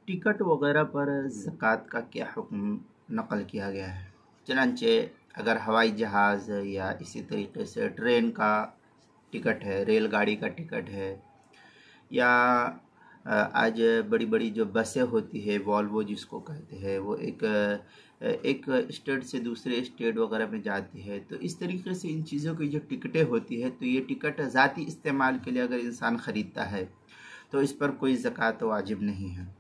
Ticket वगैरह पर ज़कात का क्या हुक्म नक़ल किया गया है। चनांचे अगर हवाई जहाज़ या इसी तरीके से ट्रेन का टिकट है, रेलगाड़ी का टिकट है, या आज बड़ी बड़ी जो बसें होती है वॉल्वो जिसको कहते हैं, वो एक स्टेट से दूसरे स्टेट वगैरह में जाती है। तो इस तरीके से इन चीज़ों की जो टिकटें होती है, तो ये टिकट ज़ाती इस्तेमाल के लिए अगर इंसान ख़रीदता है तो इस पर कोई ज़कात वाजिब नहीं है।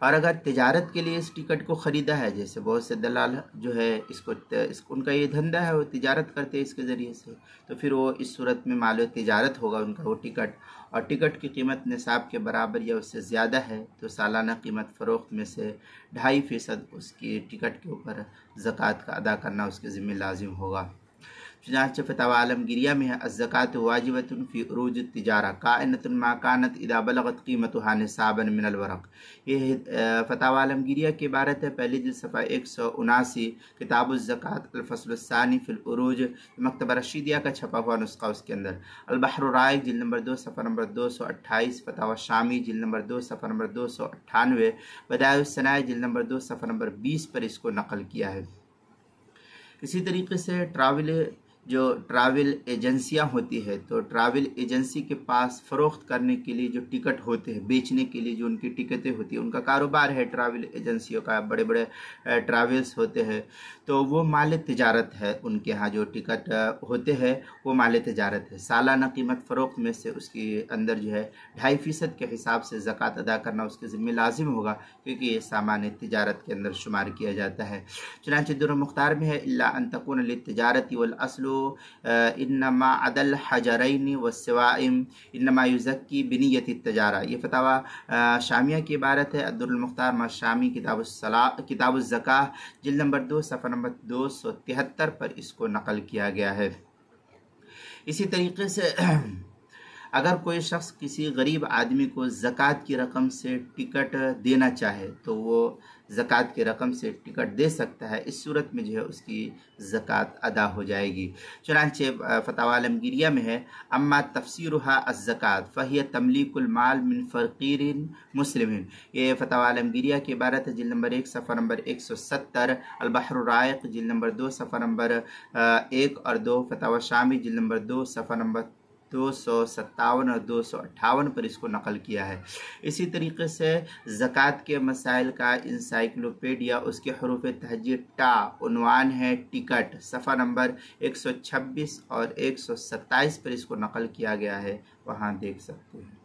और अगर तिजारत के लिए इस टिकट को ख़रीदा है, जैसे बहुत से दलाल जो है इसको उनका ये धंधा है, वो तिजारत करते हैं इसके ज़रिए से, तो फिर वो इस सूरत में माल तिजारत होगा उनका वो टिकट, और टिकट की कीमत निसाब के बराबर या उससे ज़्यादा है तो सालाना कीमत फ़रोख्त में से 2.5% उसकी टिकट के ऊपर ज़कात का अदा करना उसके ज़िम्मे लाजिम होगा। चुनांचे फतवा आलमगिरिया में है अज़्ज़कात वाजिबतुन फ़ी उरूज तिजारा काइनतुन मा कानत इदा बलगत क़ीमतुहा निसाबन मिनल वरक़। ये फतवा आलमगिरिया की इबारत है, पहली जिल्द सफ़ा 179, किताबुज़्ज़कात अल-फ़स्लुस्सानी फ़िल उरूज, मकतबा रशीदिया का छपा हुआ नुस्खा उसके अंदर। अल-बहरुर राइक़ जिल्द नंबर 2 सफ़ा नंबर 228, फतवा शामी जिल्द नंबर 2 सफ़ा नंबर 298, बदाइउस्सनाय जिल्द नंबर 2 सफ़ा नंबर 20 पर इसको नकल किया है। इसी तरीके से ट्रैवल एजेंसियां होती है, तो ट्रैवल एजेंसी के पास फ़रोख्त करने के लिए जो टिकट होते हैं, बेचने के लिए जो उनकी टिकटें होती हैं, उनका कारोबार है ट्रैवल एजेंसियों का, बड़े बड़े ट्रैवल्स होते हैं, तो वो माल तिजारत है। उनके यहाँ जो टिकट होते हैं वो माल तिजारत है। सालाना कीमत फ़रोख्त में से उसके अंदर जो है 2.5% के हिसाब से ज़कात अदा करना उसके ज़िम्मे लाजिम होगा, क्योंकि ये सामान तिजारत के अंदर शुमार किया जाता है। चुनांचे दुर्र मुख्तार में है इल्ला अन तकून लित्तिजारती वल अस्लु इन्नमा अदल हजरैन वस्सवाइम इन्नमा युज़क्की बिनियति तजारा। ये फतवा शामिया की इबारत है। अब्दुल मुख्तार शामी किताबुज़्ज़काह जिल्द नंबर 2 सफ़ा नंबर 273 पर इसको नकल किया गया है। इसी तरीके से अगर कोई शख्स किसी गरीब आदमी को ज़कात की रकम से टिकट देना चाहे तो वो ज़कात की रकम से टिकट दे सकता है। इस सूरत में जो है उसकी ज़कात अदा हो जाएगी। चुनांचे फतवा आलमगिरिया में है अम्मा तफसीरुहा अज़्ज़कात फ़हिय तमलीकुल माल मिन फ़क़ीरिन मुस्लिमिन। ये फतवा आलमगिरिया की इबारत है, जिल्द नंबर 1 सफ़ा नंबर 170, अल-बहरुर राइक़ जिल्द नंबर 2 सफ़ा नंबर 1 और 2, फतवा शामी जिल्द नंबर 2 सफ़ा नंबर 257 और 258 पर इसको नकल किया है। इसी तरीके से ज़कात के मसाइल का इंसाइक्लोपीडिया उसके हरूफ तहजीर टा उन्वान है टिकट, सफ़ा नंबर 126 और 127 पर इसको नकल किया गया है, वहाँ देख सकते हैं।